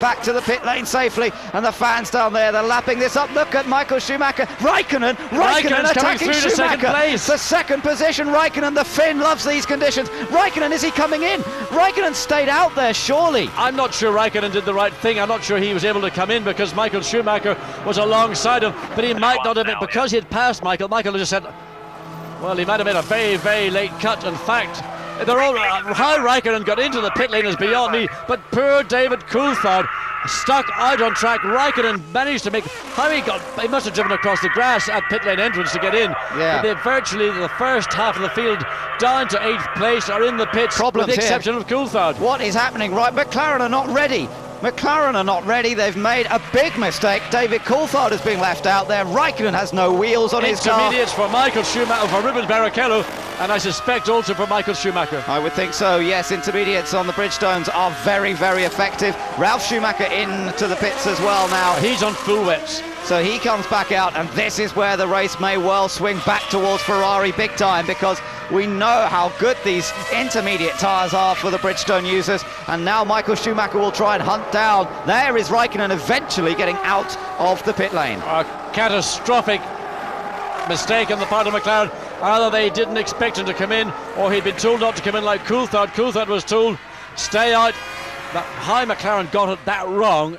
back to the pit lane safely, and the fans down there, they're lapping this up. Look at Michael Schumacher. Raikkonen attacking through to second place. The second position, Raikkonen. The Finn loves these conditions. Raikkonen, is he coming in? Raikkonen stayed out there, surely. I'm not sure Raikkonen did the right thing. I'm not sure he was able to come in because Michael Schumacher was alongside him, but he might not have been, because he had passed Michael just said, well, he might have made a very, very late cut. In fact, they're all how Raikkonen got into the pit lane is beyond me, but poor David Coulthard stuck out on track. Raikkonen managed to make he must have driven across the grass at pit lane entrance to get in. Yeah. But they virtually the first half of the field down to 8th place are in the pits, Problems with the here. exception of Coulthard. What is happening? Right, McLaren are not ready. McLaren are not ready. They've made a big mistake. David Coulthard is being left out there. Raikkonen has no wheels on his car. Intermediates for Michael Schumacher, for Rubens Barrichello, and I suspect also for Michael Schumacher. I would think so, yes. Intermediates on the Bridgestones are very, very effective. Ralf Schumacher into the pits as well now. He's on full wets. So he comes back out, and this is where the race may well swing back towards Ferrari big time, because we know how good these intermediate tyres are for the Bridgestone users, and now Michael Schumacher will try and hunt down. There is Raikkonen eventually getting out of the pit lane. A catastrophic mistake on the part of McLaren. Either they didn't expect him to come in, or he'd been told not to come in like Coulthard. Coulthard was told, stay out. But how McLaren got it that wrong,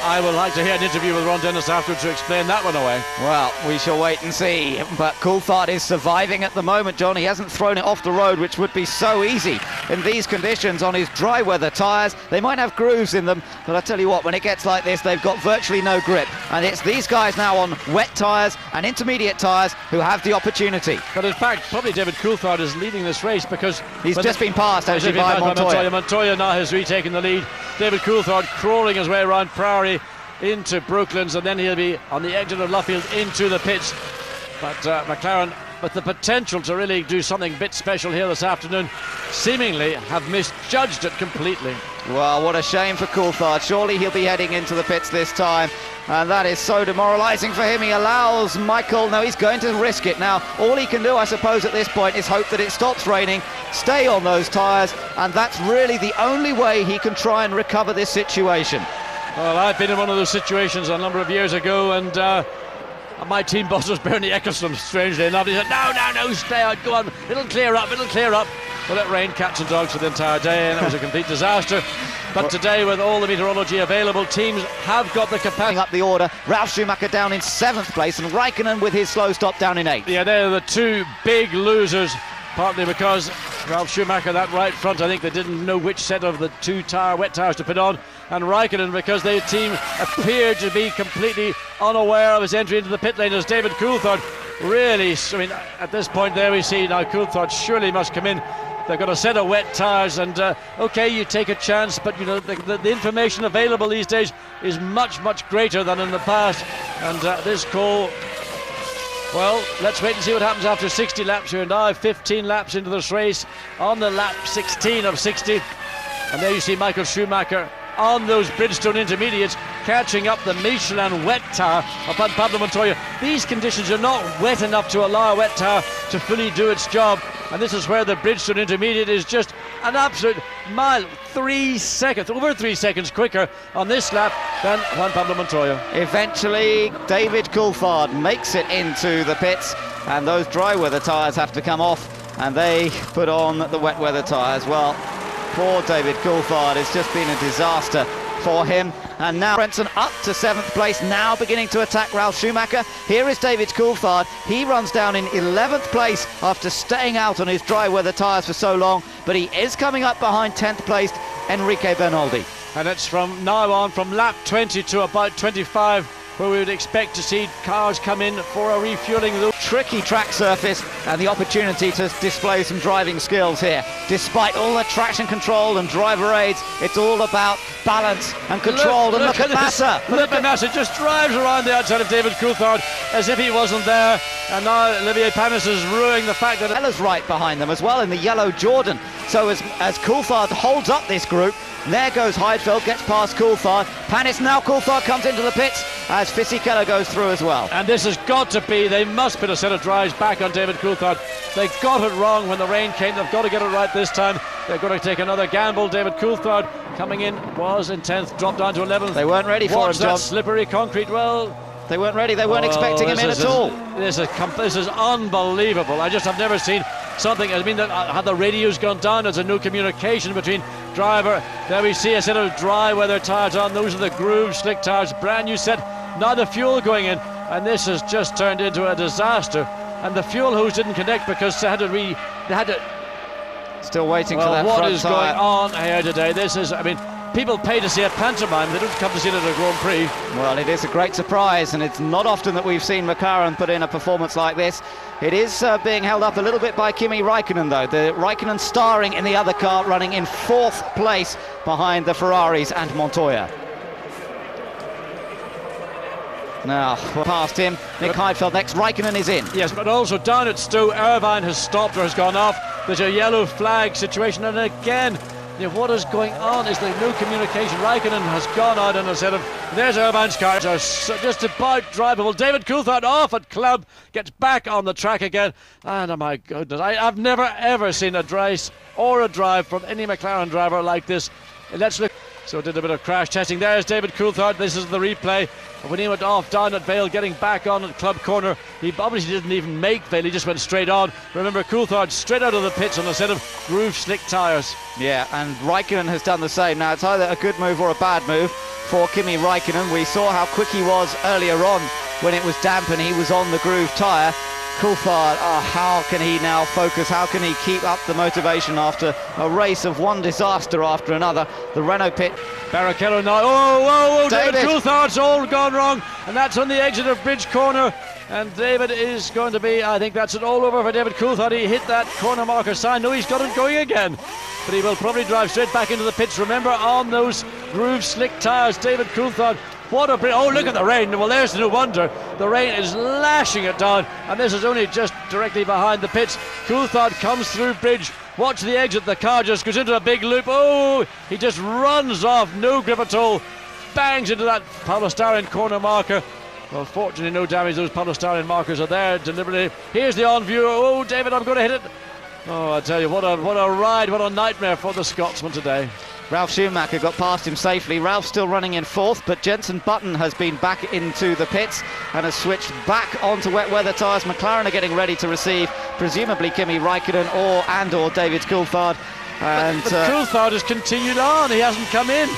I would like to hear an interview with Ron Dennis afterwards to explain that one away. Well, we shall wait and see. But Coulthard is surviving at the moment, John. He hasn't thrown it off the road, which would be so easy in these conditions on his dry weather tyres. They might have grooves in them, but I tell you what, when it gets like this, they've got virtually no grip. And it's these guys now on wet tyres and intermediate tyres who have the opportunity. But in fact, probably David Coulthard is leading this race, because he's just been passed actually by Montoya. Montoya now has retaken the lead. David Coulthard crawling his way around Priory into Brooklands, and then he'll be on the exit of Luffield into the pits. But McLaren, with the potential to really do something a bit special here this afternoon, seemingly have misjudged it completely. Well, what a shame for Coulthard. Surely he'll be heading into the pits this time, and that is so demoralising for him. He allows Michael, no, he's going to risk it now. All he can do, I suppose, at this point is hope that it stops raining, stay on those tyres, and that's really the only way he can try and recover this situation. Well, I've been in one of those situations a number of years ago, and my team boss was Bernie Ecclestone, strangely enough. He said, no, stay out, go on, it'll clear up. Well, it rained cats and dogs for the entire day, and it was a complete disaster. But today, with all the meteorology available, teams have got the capacity. Up the order, Ralf Schumacher down in 7th place, and Raikkonen with his slow stop down in 8th. Yeah, they're the two big losers, partly because Ralf Schumacher, that right front, I think they didn't know which set of the two wet tyres to put on, and Raikkonen because their team appeared to be completely unaware of his entry into the pit lane, as David Coulthard really, I mean, at this point there we see now Coulthard surely must come in. They've got a set of wet tyres, and okay, you take a chance, but you know the information available these days is much, much greater than in the past, and this call, well, let's wait and see what happens after 60 laps here now. 15 laps into this race, on the lap 16 of 60, and there you see Michael Schumacher on those Bridgestone intermediates, catching up the Michelin wet tyre upon Pablo Montoya. These conditions are not wet enough to allow a wet tyre to fully do its job, and this is where the Bridgestone intermediate is just an absolute mile, 3 seconds, over 3 seconds quicker on this lap than Juan Pablo Montoya. Eventually, David Coulthard makes it into the pits, and those dry weather tyres have to come off, and they put on the wet weather tyres. Well, poor David Coulthard, it's just been a disaster for him. And now Frentzen up to 7th place, now beginning to attack Ralf Schumacher. Here is David Coulthard. He runs down in 11th place after staying out on his dry weather tyres for so long, but he is coming up behind 10th placed Enrique Bernoldi. And it's from now on, from lap 20 to about 25, where we would expect to see cars come in for a refueling. Tricky track surface and the opportunity to display some driving skills here. Despite all the traction control and driver aids, it's all about balance and control. Look at Massa. Look at Massa, just drives around the outside of David Coulthard as if he wasn't there. And now Olivier Panis is ruining the fact that Ella's right behind them as well in the yellow Jordan. So as Coulthard holds up this group, there goes Heidfeld, gets past Coulthard. Panis, now Coulthard comes into the pits as Fisichella goes through as well. And this has got to be, they must put a set of drives back on David Coulthard. They got it wrong when the rain came, they've got to get it right this time. They're going to take another gamble. David Coulthard coming in was in 10th, dropped down to 11th. They weren't ready for him, John. That slippery concrete. Well, they weren't ready. They weren't expecting him in at all. This is unbelievable. I've never seen something. I mean, had the radios gone down? There's a no communication between driver. There we see a set of dry weather tyres on. Those are the groove slick tyres, brand new set. Now the fuel going in, and this has just turned into a disaster. And the fuel hose didn't connect because they had to. Still waiting for that front tyre. What is going on here today? This is, I mean, people pay to see a pantomime. They don't come to see it at a Grand Prix. Well, it is a great surprise, and it's not often that we've seen McLaren put in a performance like this. It is being held up a little bit by Kimi Räikkönen, though. The Räikkönen starring in the other car, running in 4th place behind the Ferraris and Montoya. Now, we're past him. Nick Heidfeld next. Räikkönen is in. Yes, but also down at Stowe, Irvine has stopped or has gone off. There's a yellow flag situation, and again, what is going on? Is there no communication? Räikkönen has gone out and has said, there's Irvine's car. Just about drivable. David Coulthard off at club, gets back on the track again. And oh my goodness, I've never ever seen a race or a drive from any McLaren driver like this. Let's look. So did a bit of crash testing. There's David Coulthard. This is the replay. When he went off down at Vale, getting back on at club corner, he obviously didn't even make Vale, he just went straight on. Remember, Coulthard straight out of the pits on a set of groove slick tyres. Yeah, and Räikkönen has done the same. Now, it's either a good move or a bad move for Kimi Räikkönen. We saw how quick he was earlier on when it was damp and he was on the groove tyre. Coulthard, how can he now focus? How can he keep up the motivation after a race of one disaster after another? The Renault pit. Barrichello now. David Coulthard's all gone wrong, and that's on the exit of Bridge Corner. And David is going to be, I think that's it all over for David Coulthard. He hit that corner marker sign. No, he's got it going again. But he will probably drive straight back into the pits. Remember, on those groove slick tyres, David Coulthard. What a brilliant, oh, look at the rain. Well, there's no wonder. The rain is lashing it down, and this is only just directly behind the pits. Coulthard comes through Bridge. Watch the exit. The car just goes into a big loop. Oh, he just runs off. No grip at all. Bangs into that polystyrene corner marker. Well, fortunately, no damage. Those polystyrene markers are there deliberately. Here's the on view. Oh, David, I'm going to hit it. Oh, I tell you, what a ride, what a nightmare for the Scotsman today. Ralf Schumacher got past him safely. Ralph still running in 4th, but Jenson Button has been back into the pits and has switched back onto wet weather tyres. McLaren are getting ready to receive presumably Kimi Räikkönen or David Coulthard. And but Coulthard has continued on. He hasn't come in.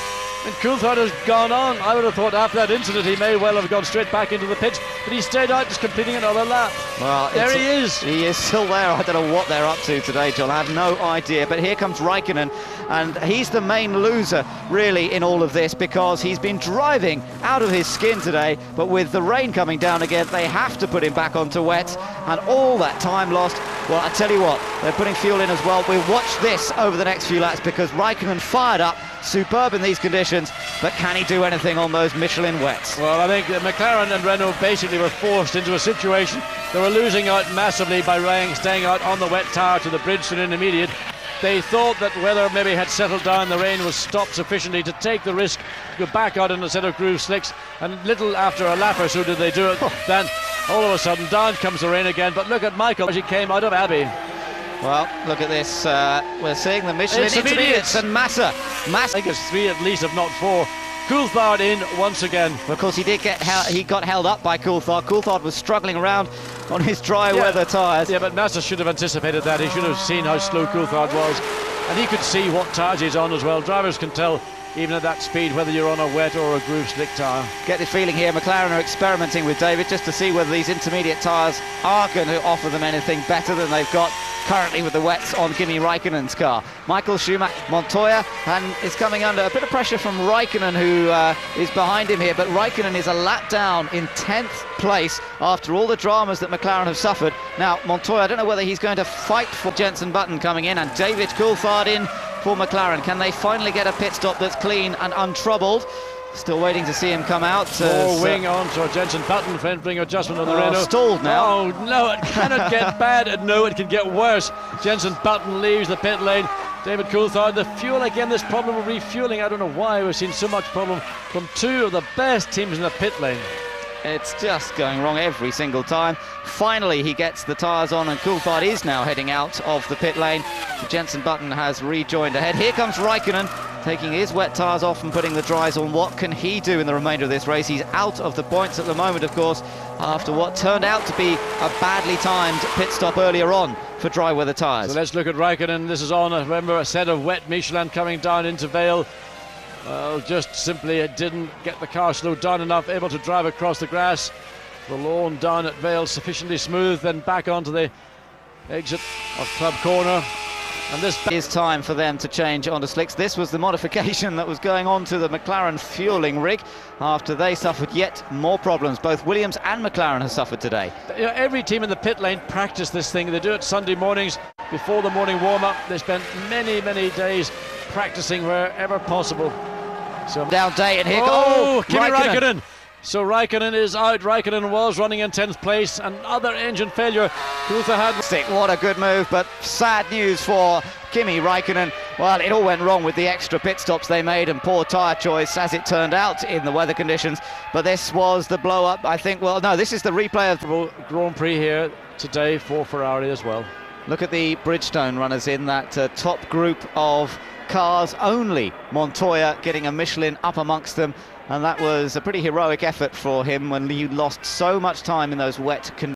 And Coulthard has gone on. I would have thought after that incident he may well have gone straight back into the pits, but he stayed out, just completing another lap. Well, there he is. He is still there. I don't know what they're up to today, John. I have no idea. But here comes Räikkönen, and he's the main loser, really, in all of this, because he's been driving out of his skin today, but with the rain coming down again, they have to put him back onto wet, and all that time lost. Well, I tell you what, they're putting fuel in as well. We'll watch this over the next few laps, because Räikkönen fired up, superb in these conditions, but can he do anything on those Michelin wets? Well, I think McLaren and Renault basically were forced into a situation. They were losing out massively by staying out on the wet tyre to the Bridgestone Intermediate. They thought that weather maybe had settled down, the rain was stopped sufficiently to take the risk, go back out in a set of groove slicks, and little after a lap or so did they do it. Then all of a sudden down comes the rain again. But look at Michael as he came out of Abbey. Well, look at this. We're seeing the Michelin Intermediates and Massa. I think it's 3 at least, if not 4. Coulthard in once again. Of course, he got held up by Coulthard. Coulthard was struggling around on his dry weather tyres. Yeah, but Massa should have anticipated that. He should have seen how slow Coulthard was, and he could see what tyres he's on as well. Drivers can tell, even at that speed, whether you're on a wet or a groove slick tyre. Get the feeling here McLaren are experimenting with David just to see whether these intermediate tyres are going to offer them anything better than they've got currently with the wets on Kimi Räikkönen's car. Michael Schumacher, Montoya, and is coming under a bit of pressure from Räikkönen, who is behind him here, but Räikkönen is a lap down in 10th place after all the dramas that McLaren have suffered. Now, Montoya, I don't know whether he's going to fight for Jenson Button coming in, and David Coulthard in for McLaren. Can they finally get a pit stop that's clean and untroubled? Still waiting to see him come out. Wing on to Jenson Button, fending adjustment on the Renault. Stalled now. Oh no, it cannot get bad, and no, it can get worse. Jenson Button leaves the pit lane. David Coulthard, the fuel again, this problem of refueling. I don't know why we've seen so much problem from 2 of the best teams in the pit lane. It's just going wrong every single time. Finally, he gets the tyres on, and Coulthard is now heading out of the pit lane. Jenson Button has rejoined ahead. Here comes Raikkonen, taking his wet tyres off and putting the dries on. What can he do in the remainder of this race? He's out of the points at the moment, of course, after what turned out to be a badly timed pit stop earlier on for dry weather tyres. So let's look at Raikkonen. This is on, remember, a set of wet Michelin coming down into Vale. Well, just simply it didn't get the car slowed down enough, able to drive across the grass. The lawn down at Vale sufficiently smooth, then back onto the exit of Club Corner. And this is time for them to change onto slicks. This was the modification that was going on to the McLaren fueling rig after they suffered yet more problems. Both Williams and McLaren have suffered today. You know, every team in the pit lane practice this thing. They do it Sunday mornings before the morning warm-up. They spend many days practicing wherever possible. So down day, and here Kimi Raikkonen. So Raikkonen is out. Raikkonen was running in 10th place. Another engine failure. Coulthard had... What a good move, but sad news for Kimi Raikkonen. Well, it all went wrong with the extra pit stops they made and poor tyre choice, as it turned out, in the weather conditions. But this was the blow-up, I think. Well, no, this is the replay of the Grand Prix here today for Ferrari as well. Look at the Bridgestone runners in that top group of cars. Only Montoya getting a Michelin up amongst them, and that was a pretty heroic effort for him when he lost so much time in those wet conditions.